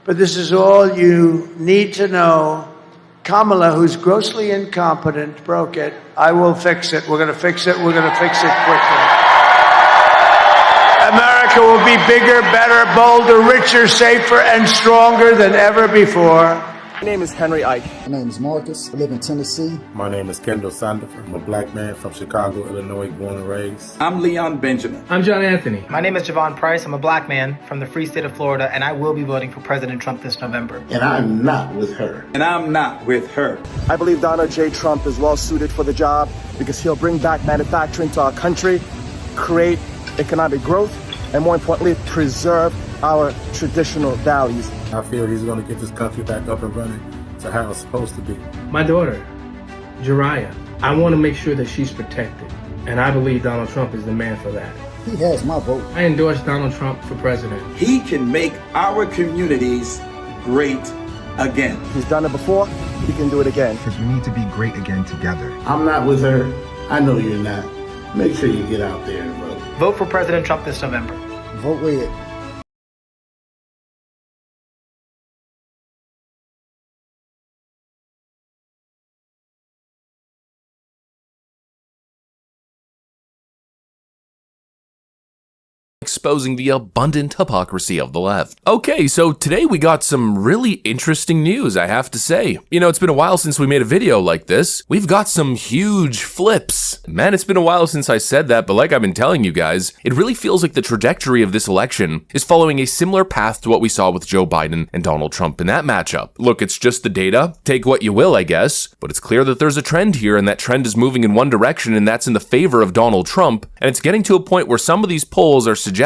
but this is all you need to know. Kamala, who's grossly incompetent, broke it. I will fix it. We're going to fix it. We're going to fix it quickly. America will be bigger, better, bolder, richer, safer, and stronger than ever before. My name is Henry Ike. My name is Marcus. I live in Tennessee. My name is Kendall Sandifer. I'm a black man from Chicago, Illinois, born and raised. I'm Leon Benjamin. I'm John Anthony. My name is Javon Price. I'm a black man from the free state of Florida, and I will be voting for President Trump this November. And I'm not with her. And I'm not with her. I believe Donald J. Trump is well suited for the job because he'll bring back manufacturing to our country, create economic growth, and more importantly, preserve our traditional values. I feel he's going to get this country back up and running to how it's supposed to be. My daughter, Jariah, I want to make sure that she's protected. And I believe Donald Trump is the man for that. He has my vote. I endorse Donald Trump for president. He can make our communities great again. He's done it before, he can do it again. Because we need to be great again together. I'm not with her. I know you're not. Make sure you get out there and vote. Vote for President Trump this November. Vote red. Exposing the abundant hypocrisy of the left. Okay, so today we got some really interesting news, I have to say. You know, it's been a while since we made a video like this. We've got some huge flips. Man, it's been a while since I said that, but like I've been telling you guys, it really feels like the trajectory of this election is following a similar path to what we saw with Joe Biden and Donald Trump in that matchup. Look, it's just the data. Take what you will, I guess, but it's clear that there's a trend here, and that trend is moving in one direction, and that's in the favor of Donald Trump, and it's getting to a point where some of these polls are suggesting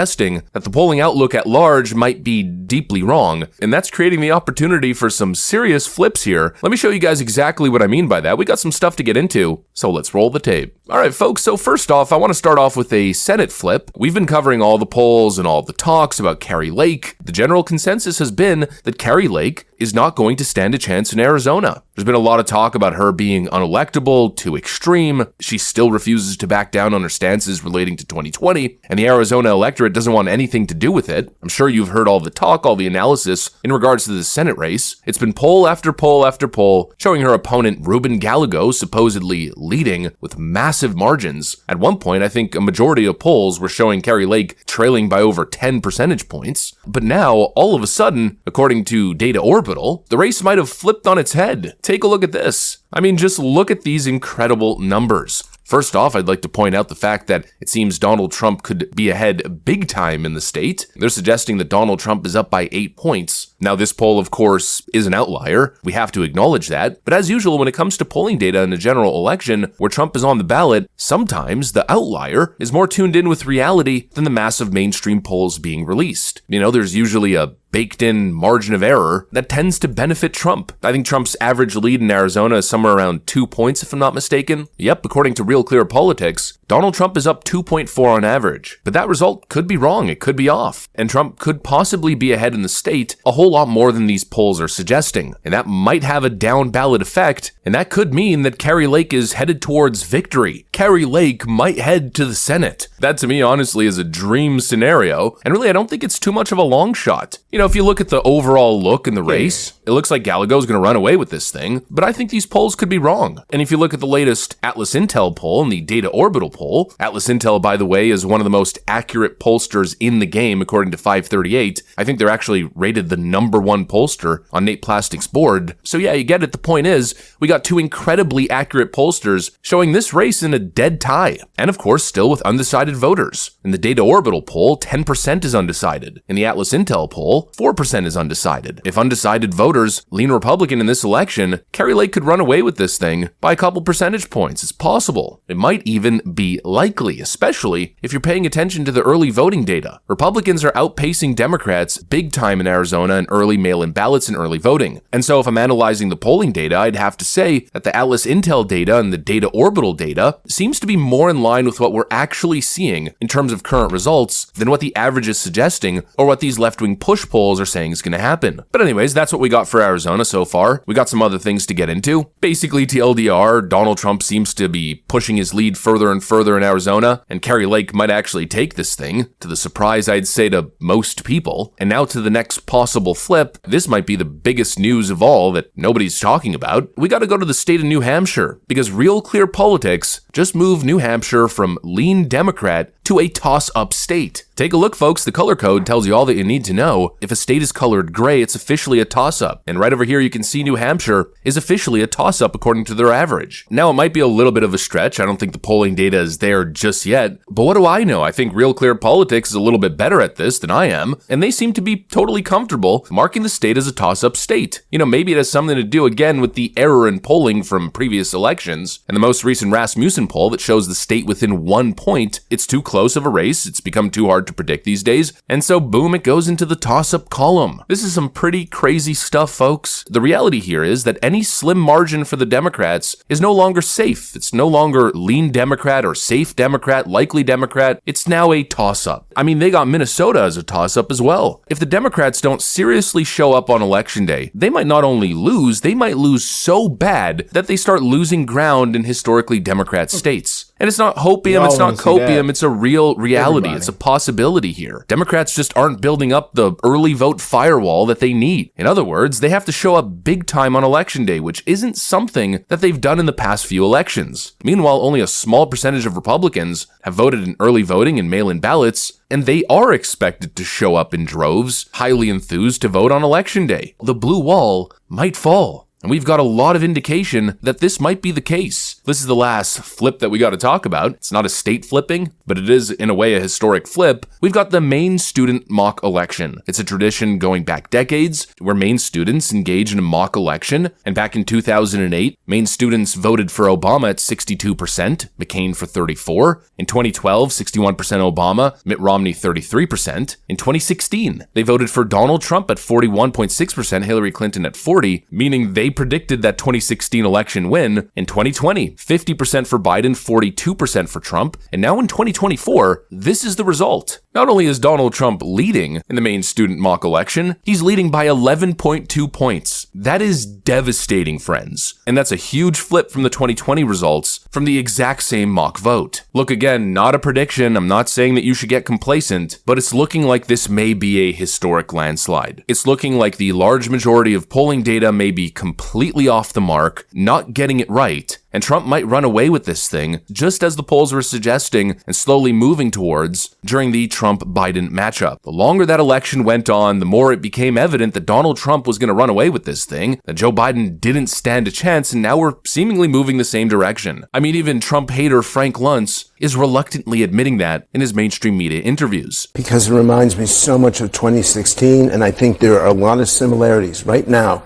that the polling outlook at large might be deeply wrong, and that's creating the opportunity for some serious flips here. Let me show you guys exactly what I mean by that. We got some stuff to get into, so let's roll the tape. All right, folks, so first off, I want to start off with a Senate flip. We've been covering all the polls and all the talks about Kari Lake. The general consensus has been that Kari Lake is not going to stand a chance in Arizona. There's been a lot of talk about her being unelectable, too extreme. She still refuses to back down on her stances relating to 2020, and the Arizona electorate doesn't want anything to do with it. I'm sure you've heard all the talk, all the analysis in regards to the Senate race. It's been poll after poll after poll showing her opponent Ruben Gallego supposedly leading with massive margins. At one point, I think a majority of polls were showing Kari Lake trailing by over 10 percentage points. But now, all of a sudden, according to Data Orbital, the race might have flipped on its head. Take a look at this. I mean, just look at these incredible numbers. First off, I'd like to point out the fact that it seems Donald Trump could be ahead big time in the state. They're suggesting that Donald Trump is up by 8 points. Now, this poll, of course, is an outlier. We have to acknowledge that. But as usual, when it comes to polling data in a general election where Trump is on the ballot, sometimes the outlier is more tuned in with reality than the massive mainstream polls being released. You know, there's usually a baked-in margin of error that tends to benefit Trump. I think Trump's average lead in Arizona is somewhere around 2 points, if I'm not mistaken. Yep, according to Real Clear Politics, Donald Trump is up 2.4 on average. But that result could be wrong, it could be off, and Trump could possibly be ahead in the state a whole lot more than these polls are suggesting. And that might have a down ballot effect, and that could mean that Kari Lake is headed towards victory. Kari Lake might head to the Senate. That to me, honestly, is a dream scenario, and really I don't think it's too much of a long shot. You know, if you look at the overall look in the race, it looks like Gallego's going to run away with this thing, but I think these polls could be wrong. And if you look at the latest Atlas Intel poll and the Data Orbital poll, Atlas Intel, by the way, is one of the most accurate pollsters in the game according to 538. I think they're actually rated the #1 pollster on Nate Plastic's board. So yeah, you get it. The point is, we got two incredibly accurate pollsters showing this race in a dead tie. And of course, still with undecided voters. In the Data Orbital poll, 10% is undecided. In the Atlas Intel poll, 4% is undecided. If undecided voters lean Republican in this election, Kari Lake could run away with this thing by a couple percentage points. It's possible. It might even be likely, especially if you're paying attention to the early voting data. Republicans are outpacing Democrats big time in Arizona in early mail-in ballots and early voting. And so if I'm analyzing the polling data, I'd have to say that the Atlas Intel data and the Data Orbital data seems to be more in line with what we're actually seeing in terms of current results than what the average is suggesting or what these left-wing push polls are saying is going to happen. But anyways, that's what we got for Arizona so far. We got some other things to get into. Basically, TLDR, Donald Trump seems to be pushing his lead further and further further in Arizona, and Kari Lake might actually take this thing, to the surprise I'd say to most people. And now to the next possible flip, this might be the biggest news of all that nobody's talking about. We gotta go to the state of New Hampshire, because Real Clear Politics just moved New Hampshire from lean Democrat to a toss-up state. Take a look, folks. The color code tells you all that you need to know. If a state is colored gray, it's officially a toss-up. And right over here, you can see New Hampshire is officially a toss-up according to their average. Now, it might be a little bit of a stretch. I don't think the polling data is there just yet. But what do I know? I think Real Clear Politics is a little bit better at this than I am. And they seem to be totally comfortable marking the state as a toss-up state. You know, maybe it has something to do, again, with the error in polling from previous elections. And the most recent Rasmussen poll that shows the state within 1 point, it's too close of a race. It's become too hard to predict these days, and so boom, it goes into the toss-up column. This is some pretty crazy stuff, folks. The reality here is that any slim margin for the Democrats is no longer safe. It's no longer lean Democrat or safe Democrat, likely Democrat. It's now a toss-up. I mean, they got Minnesota as a toss-up as well. If the Democrats don't seriously show up on election day, they might not only lose, they might lose so bad that they start losing ground in historically Democrat states. And it's not hopium, it's not copium, it's a real reality. It's a possibility here. Democrats just aren't building up the early vote firewall that they need. In other words, they have to show up big time on election day, which isn't something that they've done in the past few elections. Meanwhile, only a small percentage of Republicans have voted in early voting and mail-in ballots, and they are expected to show up in droves, highly enthused to vote on election day. The blue wall might fall. And we've got a lot of indication that this might be the case. This is the last flip that we got to talk about. It's not a state flipping, but it is in a way a historic flip. We've got the Maine student mock election. It's a tradition going back decades where Maine students engage in a mock election. And back in 2008, Maine students voted for Obama at 62%, McCain for 34%. In 2012, 61% Obama, Mitt Romney 33%. In 2016, they voted for Donald Trump at 41.6%, Hillary Clinton at 40%, meaning they predicted that 2016 election win. In 2020, 50% for Biden, 42% for Trump. And now in 2024, this is the result. Not only is Donald Trump leading in the Maine student mock election, he's leading by 11.2 points. That is devastating, friends. And that's a huge flip from the 2020 results from the exact same mock vote. Look, again, not a prediction. I'm not saying that you should get complacent, but it's looking like this may be a historic landslide. It's looking like the large majority of polling data may be completely off the mark, not getting it right, and Trump might run away with this thing, just as the polls were suggesting and slowly moving towards during the Trump-Biden matchup. The longer that election went on, the more it became evident that Donald Trump was going to run away with this thing, that Joe Biden didn't stand a chance, and now we're seemingly moving the same direction. I mean, even Trump hater Frank Luntz is reluctantly admitting that in his mainstream media interviews. Because it reminds me so much of 2016, and I think there are a lot of similarities right now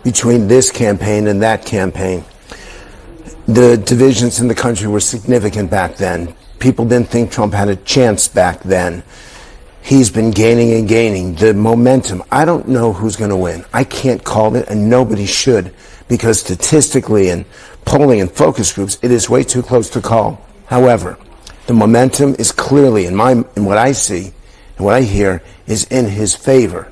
between this campaign and that campaign. The divisions in the country were significant back then. People didn't think Trump had a chance back then. He's been gaining and gaining. The momentum, I don't know who's going to win. I can't call it, and nobody should, because statistically and polling and focus groups, it is way too close to call. However, the momentum is clearly, in what I see and what I hear, is in his favor.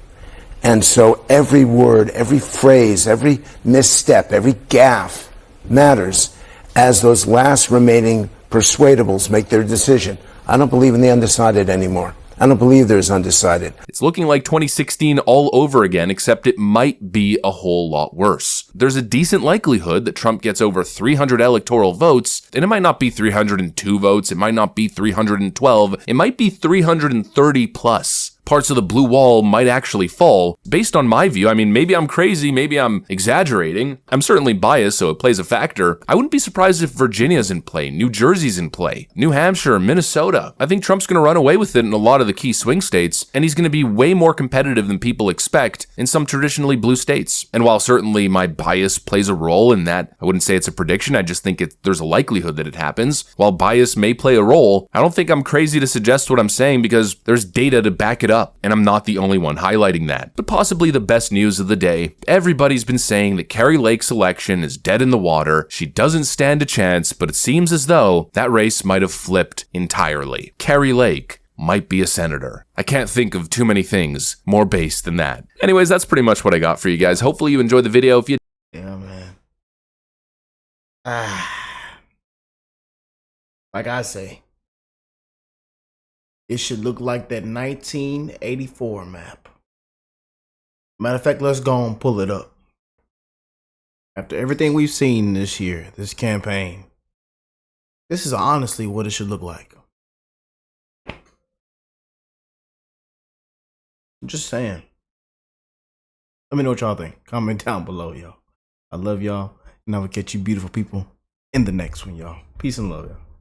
And so every word, every phrase, every misstep, every gaffe matters as those last remaining persuadables make their decision. I don't believe in the undecided anymore. I don't believe there's undecided. It's looking like 2016 all over again, except it might be a whole lot worse. There's a decent likelihood that Trump gets over 300 electoral votes, and it might not be 302 votes, it might not be 312, it might be 330 plus. Parts of the blue wall might actually fall. Based on my view, I mean, maybe I'm crazy, maybe I'm exaggerating. I'm certainly biased, so it plays a factor. I wouldn't be surprised if Virginia's in play, New Jersey's in play, New Hampshire, Minnesota. I think Trump's going to run away with it in a lot of the key swing states, and he's going to be way more competitive than people expect in some traditionally blue states. And while certainly my bias plays a role in that, I wouldn't say it's a prediction, I just think there's a likelihood that it happens. While bias may play a role, I don't think I'm crazy to suggest what I'm saying because there's data to back it up, and I'm not the only one highlighting that. But possibly the best news of the day, everybody's been saying that Kari Lake's election is dead in the water, she doesn't stand a chance, but it seems as though that race might have flipped entirely. Kari Lake might be a senator. I can't think of too many things more base than that. Anyways, that's pretty much what I got for you guys. Hopefully you enjoyed the video. If you Yeah, man. like I say, it should look like that 1984 map. Matter of fact, let's go and pull it up. After everything we've seen this year, this campaign, this is honestly what it should look like. I'm just saying. Let me know what y'all think. Comment down below, y'all. I love y'all, and I will catch you beautiful people in the next one, y'all. Peace and love, y'all.